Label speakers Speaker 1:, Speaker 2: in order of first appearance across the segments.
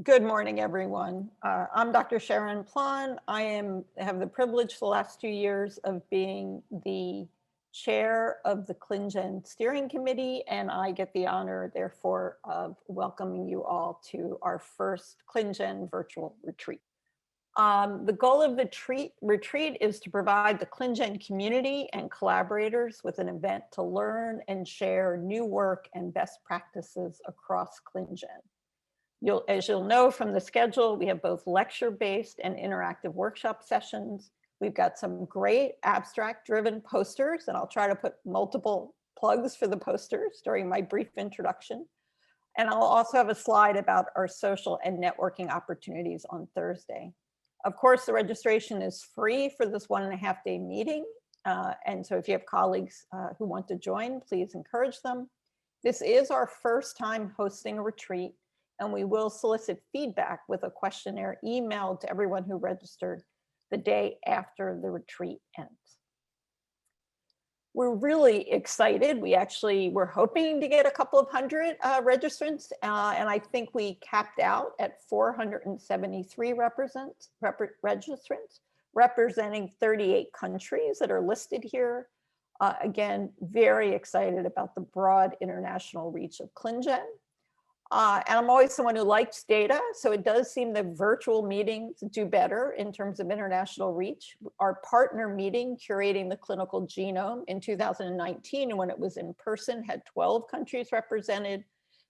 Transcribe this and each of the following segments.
Speaker 1: Good morning, everyone. I'm Dr. Sharon Plon. Have the privilege the last 2 years of being the chair of the ClinGen steering committee, and I get the honor, therefore, of welcoming you all to our first ClinGen virtual retreat. The goal of the retreat is to provide the ClinGen community and collaborators with an event to learn and share new work and best practices across ClinGen. As you'll know from the schedule, we have both lecture-based and interactive workshop sessions. We've got some great abstract-driven posters, and I'll try to put multiple plugs for the posters during my brief introduction. And I'll also have a slide about our social and networking opportunities on Thursday. Of course, the registration is free for this 1.5-day meeting. And so if you have colleagues who want to join, please encourage them. This is our first time hosting a retreat, and we will solicit feedback with a questionnaire emailed to everyone who registered the day after the retreat ends. We're really excited. We're hoping to get a couple of hundred registrants, and I think we capped out at 473 registrants, representing 38 countries that are listed here. Again, very excited about the broad international reach of ClinGen. And I'm always someone who likes data, so it does seem that virtual meetings do better in terms of international reach. Our partner meeting, Curating the Clinical Genome in 2019, and when it was in person, had 12 countries represented.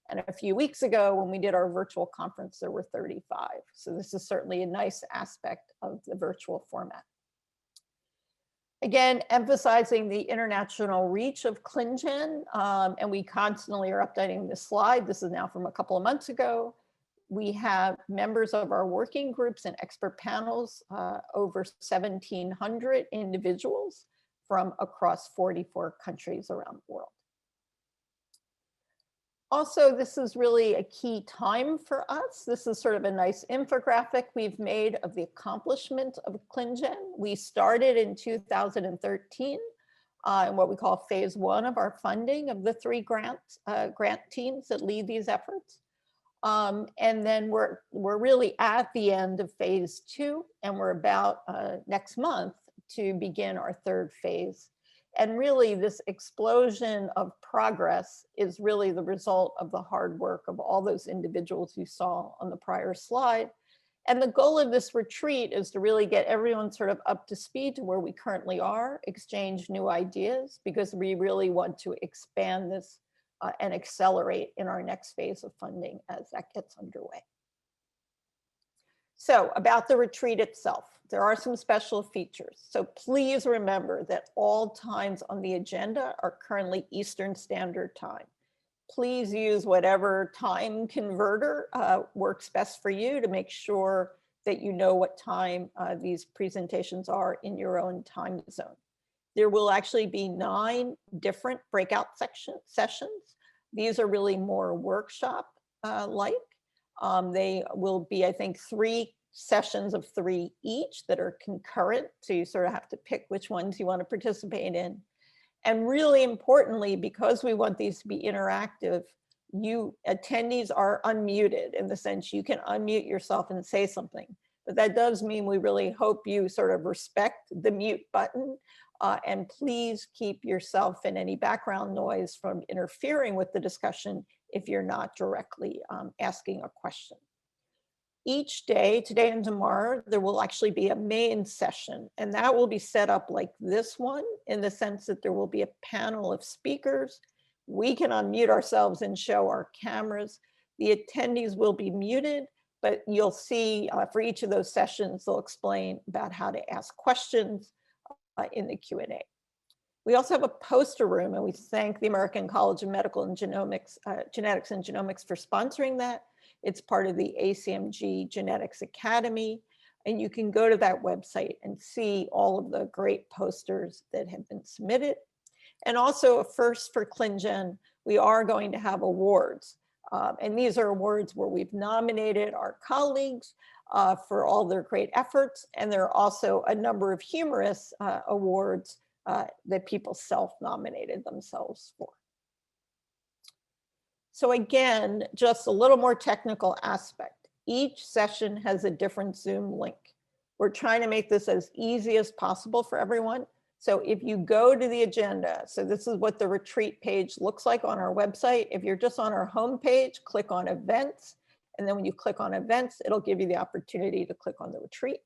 Speaker 1: And a few weeks ago, when we did our virtual conference, there were 35. So this is certainly a nice aspect of the virtual format. Again, emphasizing the international reach of ClinGen, and we constantly are updating this slide. This is now from a couple of months ago. We have members of our working groups and expert panels, over 1,700 individuals from across 44 countries around the world. Also, this is really a key time for us. This is sort of a nice infographic we've made of the accomplishment of ClinGen. We started in 2013 in what we call phase 1 of our funding of the 3 grant teams that lead these efforts. And then we're really at the end of phase 2, and we're about next month to begin our 3rd phase. And really, this explosion of progress is really the result of the hard work of all those individuals you saw on the prior slide. And the goal of this retreat is to really get everyone sort of up to speed to where we currently are, exchange new ideas, because we really want to expand this and accelerate in our next phase of funding as that gets underway. So about the retreat itself, there are some special features. So please remember that all times on the agenda are currently Eastern Standard Time. Please use whatever time converter works best for you to make sure that you know what time these presentations are in your own time zone. There will actually be 9 different breakout sessions. These are really more workshop-like. They will be, I think, 3 sessions of 3 each that are concurrent. So you sort of have to pick which ones you want to participate in. And really importantly, because we want these to be interactive, attendees are unmuted in the sense you can unmute yourself and say something. But that does mean we really hope you sort of respect the mute button, and please keep yourself and any background noise from interfering with the discussion if you're not directly asking a question. Each day, today and tomorrow, there will actually be a main session, and that will be set up like this one in the sense that there will be a panel of speakers. We can unmute ourselves and show our cameras. The attendees will be muted, but you'll see for each of those sessions, they'll explain about how to ask questions in the Q&A. We also have a poster room, and we thank the American College of Medical and Genetics and Genomics for sponsoring that. It's part of the ACMG Genetics Academy, and you can go to that website and see all of the great posters that have been submitted. And also a first for ClinGen, we are going to have awards. And these are awards where we've nominated our colleagues for all their great efforts. And there are also a number of humorous awards that people self-nominated themselves for. So again, just a little more technical aspect. Each session has a different Zoom link. We're trying to make this as easy as possible for everyone. So if you go to the agenda, so this is what the retreat page looks like on our website. If you're just on our homepage, click on events. And then when you click on events, it'll give you the opportunity to click on the retreat.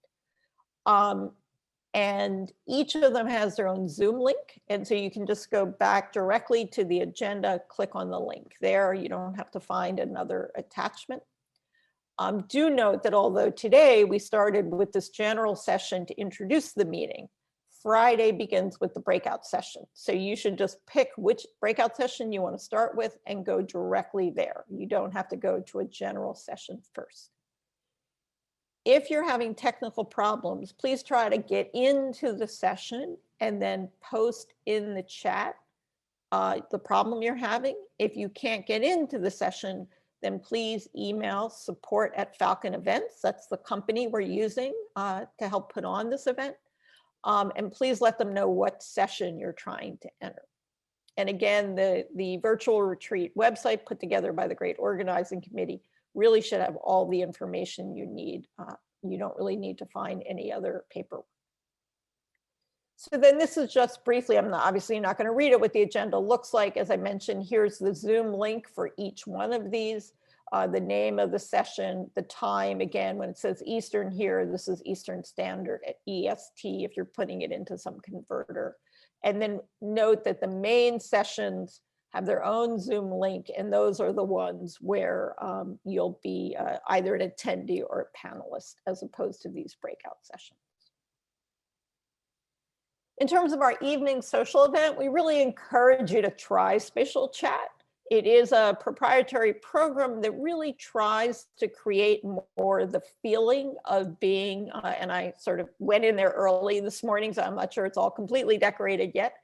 Speaker 1: And each of them has their own Zoom link. And so you can just go back directly to the agenda, click on the link there. You don't have to find another attachment. Do note that although today we started with this general session to introduce the meeting, Friday begins with the breakout session. So you should just pick which breakout session you want to start with and go directly there. You don't have to go to a general session first. If you're having technical problems, please try to get into the session and then post in the chat the problem you're having. If you can't get into the session, then please email support@Falcon Events. That's the company we're using to help put on this event. And please let them know what session you're trying to enter. And again, the virtual retreat website put together by the great organizing committee really should have all the information you need. You don't really need to find any other paperwork. So then this is just briefly, I'm obviously not going to read it, what the agenda looks like. As I mentioned, here's the Zoom link for each one of these, the name of the session, the time. Again, when it says Eastern here, this is Eastern Standard at EST if you're putting it into some converter. And then note that the main sessions have their own Zoom link, and those are the ones where you'll be either an attendee or a panelist, as opposed to these breakout sessions. In terms of our evening social event, we really encourage you to try Spatial Chat. It is a proprietary program that really tries to create more the feeling of being, and I sort of went in there early this morning, so I'm not sure it's all completely decorated yet,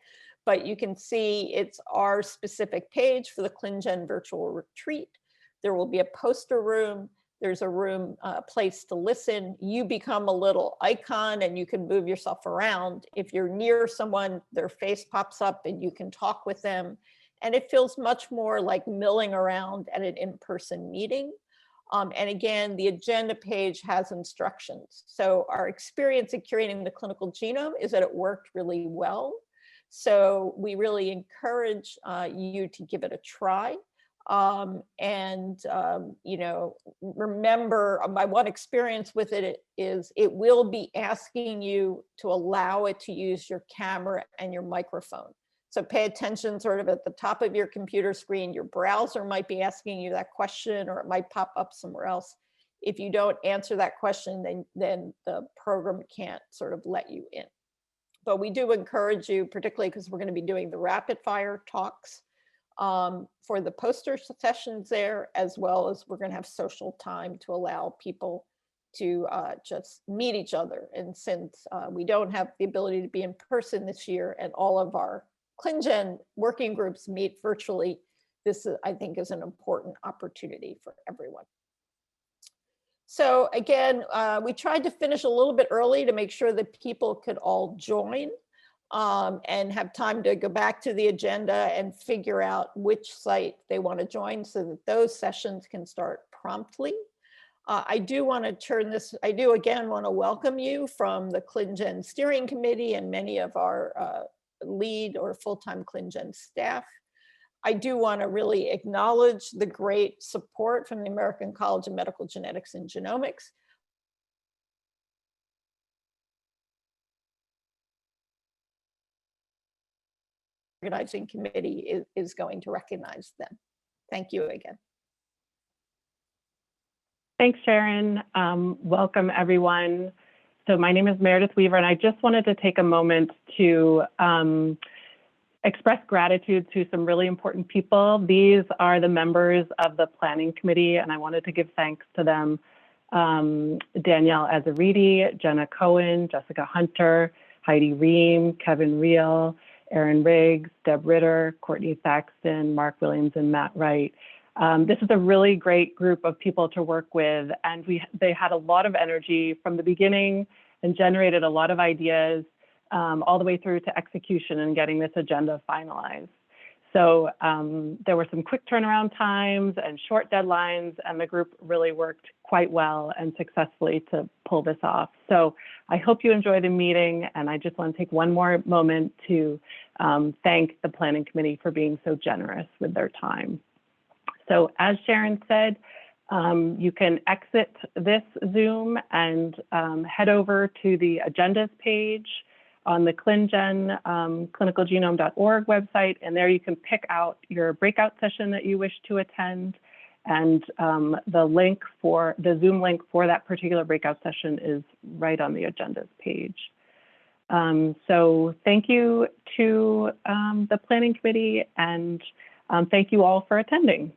Speaker 1: but you can see it's our specific page for the ClinGen virtual retreat. There will be a poster room. There's a room, place to listen. You become a little icon and you can move yourself around. If you're near someone, their face pops up and you can talk with them. And it feels much more like milling around at an in-person meeting. And again, the agenda page has instructions. So our experience in curating the clinical genome is that it worked really well. So we really encourage you to give it a try. You know, remember, my one experience with it is it will be asking you to allow it to use your camera and your microphone. So pay attention sort of at the top of your computer screen. Your browser might be asking you that question, or it might pop up somewhere else. If you don't answer that question, then the program can't sort of let you in. But we do encourage you, particularly because we're going to be doing the rapid fire talks for the poster sessions there, as well as we're going to have social time to allow people to just meet each other. And since we don't have the ability to be in person this year, and all of our ClinGen working groups meet virtually, this I think is an important opportunity for everyone. So again, we tried to finish a little bit early to make sure that people could all join and have time to go back to the agenda and figure out which site they want to join so that those sessions can start promptly. I do want to turn this, I do again want to welcome you from the ClinGen Steering Committee and many of our lead or full-time ClinGen staff. I do want to really acknowledge the great support from the American College of Medical Genetics and Genomics. Organizing committee is going to recognize them. Thank you again.
Speaker 2: Thanks, Sharon. Welcome, everyone. So my name is Meredith Weaver, and I just wanted to take a moment to express gratitude to some really important people. These are the members of the planning committee, and I wanted to give thanks to them. Danielle Azaridi, Jenna Cohen, Jessica Hunter, Heidi Ream, Kevin Reel, Aaron Riggs, Deb Ritter, Courtney Thaxton, Mark Williams, and Matt Wright. This is a really great group of people to work with, and they had a lot of energy from the beginning and generated a lot of ideas all the way through to execution and getting this agenda finalized. So there were some quick turnaround times and short deadlines, and the group really worked quite well and successfully to pull this off. So I hope you enjoy the meeting, and I just want to take one more moment to thank the planning committee for being so generous with their time. So as Sharon said, you can exit this Zoom and head over to the agendas page on the ClinGen clinicalgenome.org website, and there you can pick out your breakout session that you wish to attend, and the Zoom link for that particular breakout session is right on the agendas page. So thank you to the planning committee, and thank you all for attending.